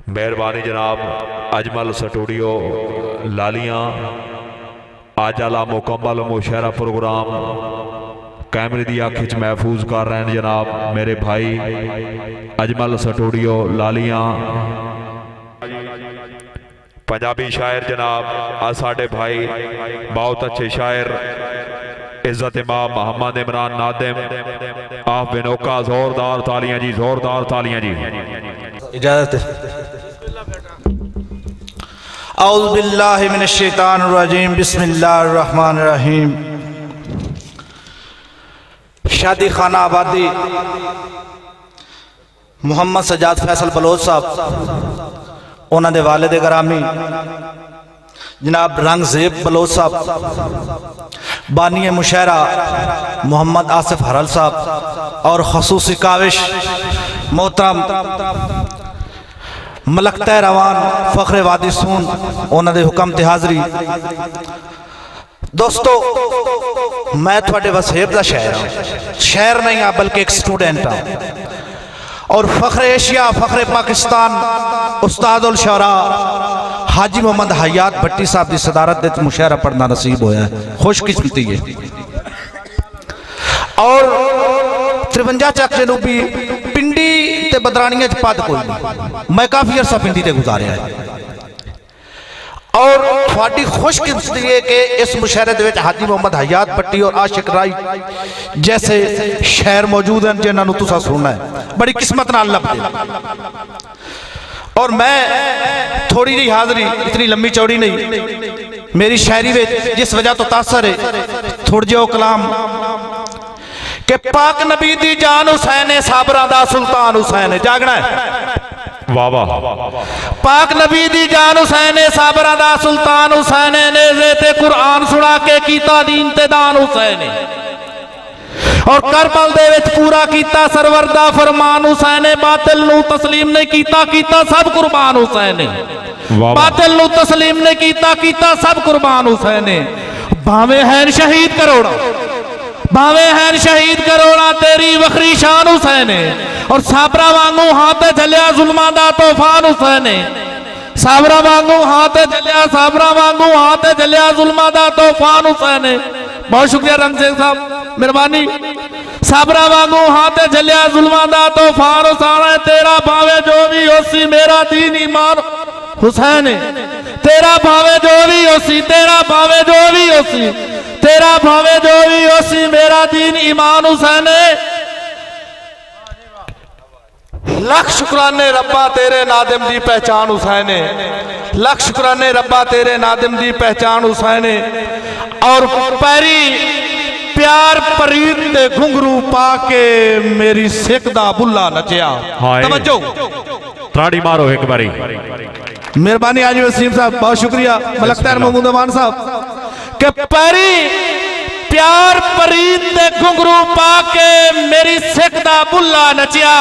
मेहरबानी जनाब अजमल स्टूडियो लालियाँ अज आला मुकम्मल मुशायरा प्रोग्राम कैमरे की अख च महफूज कर रहे हैं जनाब मेरे भाई अजमल स्टूडियो लालियाँ। पंजाबी शायर जनाब आज साढ़े भाई बहुत अच्छे शायर इज्जत इमाम मोहम्मद इमरान नादिम आप बिनोका जोरदार तालियां जी, जोरदार तालियां जी। इजाजत औज़ु बिल्लाहि मिनश शैतानिर रजीम बिस्मिल्लाहिर रहमानिर रहीम। शादी खाना आबादी मुहम्मद सजाद फैसल बलोच साहब उन्होंने वालिद ग्रामी जनाब रंगजेब बलोच साहब, बानी मुशायरा मोहम्मद आसिफ हरल साहब और खसूसी काविश मोहतरम मलकता रवान फखरे वादी सून उन्होंने हुक्म ते हाज़री। दोस्तों मैं थोड़े वसेब का शायर हाँ, शायर नहीं हाँ बल्कि एक स्टूडेंट हाँ और फखरे एशिया फखरे पाकिस्तान उस्ताद उल शरा हाजी मोहम्मद हयात भट्टी साहब की सदारत में मुशायरा पढ़ना नसीब होया है, खुशकिस्मती है। और 53 चक जनूबी पिंडी ते बदरानिया च पद कोई नहीं, मैं काफ़ी अरसा पिंडी ते गुजारिया है और थोड़ी खुशकिस्मती है कि इस मुशायरे दे विच हाजी मोहम्मद हयात भट्टी और आशिक राई जैसे शायर मौजूद हैं जिन्होंने तुसा सुनना है, बड़ी किस्मत नाल लभदे। और मैं थोड़ी जी हाज़री इतनी लंबी चौड़ी नहीं, मेरी शायरी में जिस वजह तो तासर है थोड़े जो कलाम के पाक नबी दी जान हुसैन है साबरा दा सुल्तान हुसैन है, जागना है वाह वाह। पाक नबी दी जान हुसैन है साबरा दा सुल्तान हुसैन ने ज़ेते कुरान सुना के कीता दीन ते दान हुसैन और करबल दे विच पूरा कीता सरवर दा फरमान हुसैन बातिल नू तस्लीम नहीं कीता, कीता सब कुर्बान हुसैन बातिल नू तस्लीम नहीं कीता, कीता सब कुर्बान हुसैन। भावे हैं शहीद करोड़ा, भावे हैं शहीद करोड़ा तेरी वखरी शान हुसैन और साबरा वांगू हाथ झलिया जुल्मा दा तूफान हुसैन, साबरा वांगू हाथ झलिया, साबरा वांगू हाथ झलिया जुल्मा दा तूफान हुसैन। बहुत शुक्रिया रंगसेन साहब, मेहरबानी। साबरा वांगू हाथ झलिया जुल्मा दा तूफान हुसैन, तेरा भावे जो भी होसी मेरा दीन ईमान हुसैन, तेरा भावे जो भी होसी, तेरा भावे जो भी होसी, तेरा भावे जो भी होसी मेरा दीन ईमान हुसैन। लख शुक्राने रब्बा तेरे नादिम दी पहचान हुसैन, लख शुक्राने रब्बा तेरे नादिम दी पहचान हुसैन। और पैरी प्यार परीत दे घुंघरू पाके मेरी सिख दा बुल्ला नचिया। तवज्जो ताड़ी मारो एक बारी। मेहरबानी आजी वसीम साहब, बहुत शुक्रिया। मलकता महमूद अमान साहब के पैरी प्यार परीत दे घुंघरू पाके मेरी सिख दा बुल्ला नचिया,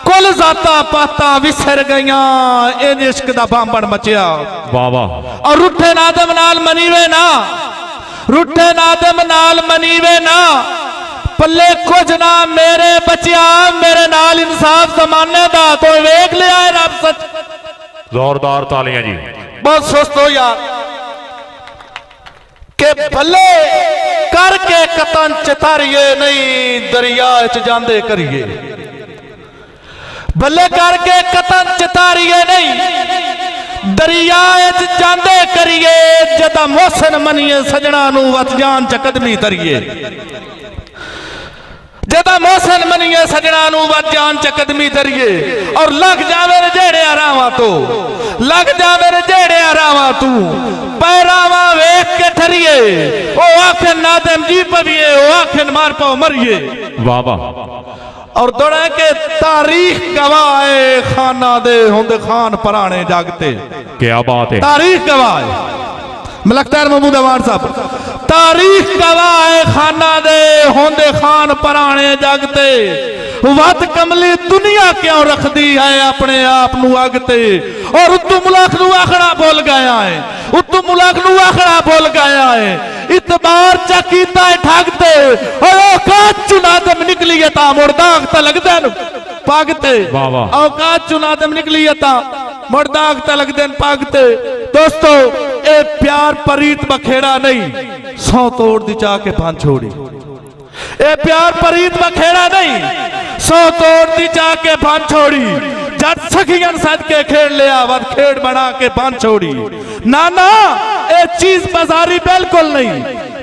कुल जाता पाता विसर गईया इन इश्क दा बांबड़ मचिया। वाह वाह। और रुठे नादम नाल मनीवे ना, रुठे नादम नाल मनीवे ना, पल्ले कुछ ना मेरे बचिया, मेरे नाल इंसाफ जमाने दा तो वेख लिया है रब सच। जोरदार तालियां जी। बहुत सुस्त हो यार के भले करके कतन चितारिए नहीं दरिया च जांदे करिए, भले करके कतन चितारिए नहीं दरिया च जांदे करिए, जदा मोहसिन मनीए सजना नू वत जान च कदमी तरिए, जदा मोहसिन मनीए सजना नू वत जान च कदमी तरिए। और लग जावे जेड़े रावा तो, लग जावे जेड़े रावा तू पैरावा वेख के ठरिए, ओ आखिन नादिम जी पविए, ओ आखिन मार पाओ मरिए। वाह वाह। और दौड़ा के तारीख गवाए खाना दे होंदे खान पराने जागते, क्या बात है। तारीख गवाए मलकता महमूद अमान साहब, तारीख गवाए खाना दे होंदे खान पराने जागते, वत कमली दुनिया क्यों रख दी है अपने आप नू अगते। और उत्तू मुलाक नू आखड़ा बोल गया है, उत्तू मुलाक नू आखड़ा बोल गया है, इतबार चकीता है ठगते, औकात चुनादम निकली ता मुर्दाग ता लगदे पागते, औकात चुनादम निकली ता मुड़ दाग तलक दिन पागते। दोस्तों ए प्यार परीत बखेड़ा नहीं, सौ तोड़ दी चाह के भान छोड़ी। ए प्यार परीत बखेड़ा नहीं, सौ तोड़ दी चाह के भान छोड़ी। जद सखियन सद के खेड़ लिया वद खेड़ बना के भान छोड़ी। ना ना ए चीज बाजारी बिल्कुल नहीं,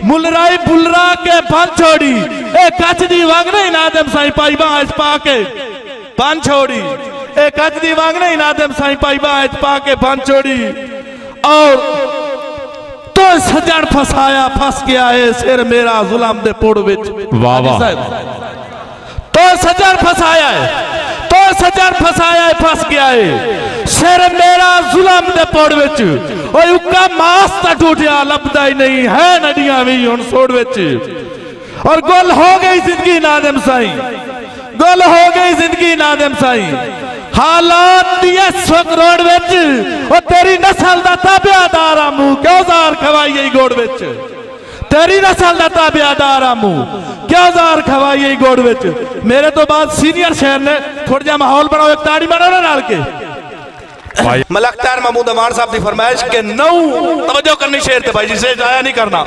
मुलराई बुलरा के भान छोड़ी। ए कच दी वांग नहीं नादम साईं पाई बाज पाके भान छोड़ी। ए कच दी वांग नहीं नादम साईं पाई बाज पाके भान छोड़ी। और तो सजन फसाया फस गया है सिर मेरा जुलम दे पोड़ विच। वाह वाह। तो सजन फसाया है, तो सजन फसाया है फस गया है सिर मेरा जुलम दे पोड़ विच। ओए उक्का मास ता टूटिया लभदा ही नहीं है नडियां भी हुन सोड़ विच। और गुल हो गई जिंदगी नादम साईं, गुल हो गई जिंदगी नादम साईं। हालात दिए रोड विच ओ तेरी नस्ल दा ताबेदार आ मुंह क्यों जार खवाई गई गोड़ विच। तेरी नस्ल दा ताबेदार आ मुंह क्यों जार खवाई गई गोड़ विच। मेरे तो बाद सीनियर शहर ने थोड़ा जा माहौल बनाओ, एक ताड़ी मारो ना डाल के। मलकतार महमूद अमान साहब की फरमाइश के 9 तवज्जो करनी शेर ते भाई जी से जाया नहीं करना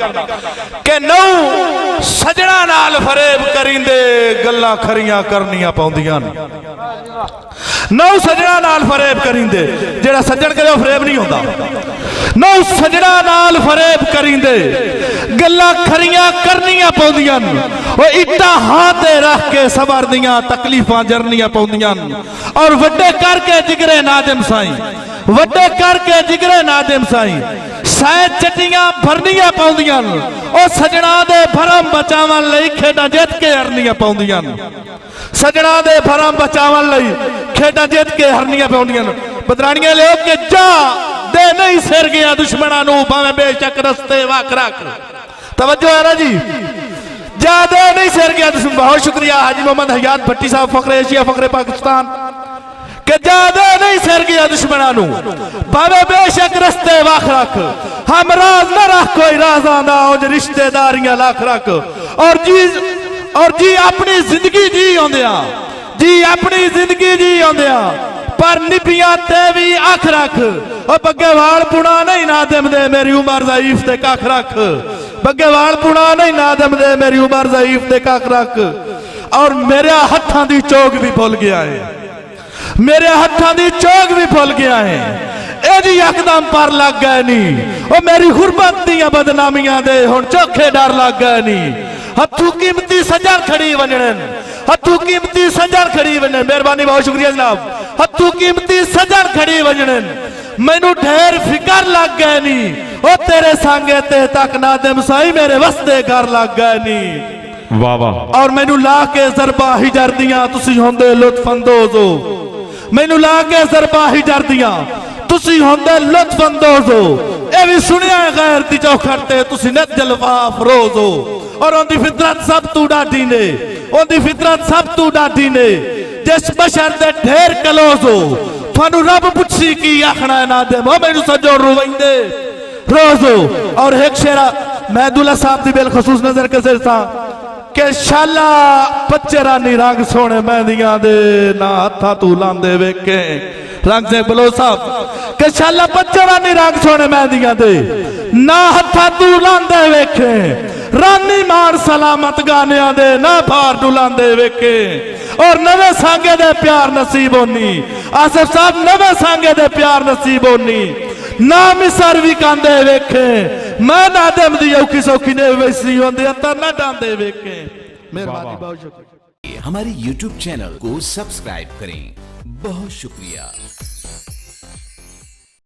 के 9 सजना नाल फरेब करिंदे गल्लां खरियां करनियां पौंदियां। 9 सजना नाल फरेब करिंदे, जेड़ा सज्जन करे फरेब नहीं होता। 9 सजना नाल फरेब करिंदे गल्लां खरियां करनियां पौंदियां। ओ इट्टा हाथ ते रख के सबर दियां तकलीफां जरनियां पौंदियां। और वड्डे करके जिगरे नादिम साईं, वड्डे करके जिगरे नादिम साईं सै चटियां भरनियां पौंदियां। ओ सजना दे भरम बचावन लई खेडां जित के हरनियां पौंदियां। सजना दे भरम बचावन लई खेडां जित के हरनियां पौंदियां। बदरानियां ले के जा दे नहीं सिर गया दुश्मनां नूं भावें बेशक रस्ते वख रख। तवज्जो है ना जी, ज्यादा नहीं सिर गया दुश्मन। बहुत शुक्रिया हाजी मोहम्मद हयात भट्टी साहब फखरे एशिया फखरे पाकिस्तान के ज्यादा नहीं सिर गया दुश्मनां नूं भावें बेशक रस्ते वख रख। हम राज न रख कोई राज़ां दा उज रिश्तेदारियां लख रख। और जी अपनी जिंदगी जी आंदिया, जी अपनी जिंदगी जी आंदिया पर निबियां ते भी अख रख। और बग्गे वाल पुना नहीं नादिम दे मेरी उमर ज़ईफ ते कख रख। बग्गे वाल पुना नहीं नादिम दे मेरी उमर ज़ईफ ते कख रख। और मेरे हत्थां दी चोग भी भुल गया है, मेरे हत्थां दी चोग भी भुल गया है। एदी यकदम पर लग गए नी ओ मेरी गुरबत दियां बदनामियां दे हुण चोखे डर लग गए नी। हथू कीमती सजन खड़ी वजन, हथू कीमती सजन खड़ी वजन। मेहरबानी बहुत शुक्रिया जनाब। हथू कीमती सजन खड़ी वजन मैनू ढेर फिकर लग गए नी। ओ तेरे संगे ते तक नादिम साईं मेरे वस्ते घर लग गए नी। वाह वाह। और मैनू ला के जरबा हिजर दियां तुसी होंदे लुत्फ अंदोज हो। मैनू ला के जरबा हिजर दियां तुसी होंदे लुत्फ अंदोज हो। ए भी सुनिया गैर दी चौखट ते तुसी नित जलवा अफरोज हो। और उनकी फितरत सब तू डाढी ने, उनकी फितरत सब तू डाढी ने। जिस बशर दे ढेर कलोज हो थानू रब पुछी की आखना है नादिम ओ मैनू सजो रुवैंदे रोज हो। और एक शेरा मैं दुल्ला साहब दी बिलखसूस नजर के सिर था के शाला बच्चे रानी रंग सोने मेहंदियां दे ना हथा तू लांदे वेखे। रंग से बलो साहब के शाला बच्चे रानी रंग सोने मेहंदियां दे ना हथा तू लांदे वेखे। रानी मार सलामत गानियां दे ना भार डुलांदे वेखे। और नवे सांगे दे प्यार नसीब होनी आसिफ साहब, नवे सांगे दे प्यार नसीब होनी ना मिसर भी कांदे वेखे। मैं नादिम दी औखी सौखी ने वैसी होंदे अंतर ना डांदे वेखे। मेहरबानी बहुत शुक्रिया। हमारे YouTube चैनल को सब्सक्राइब करें। बहुत शुक्रिया।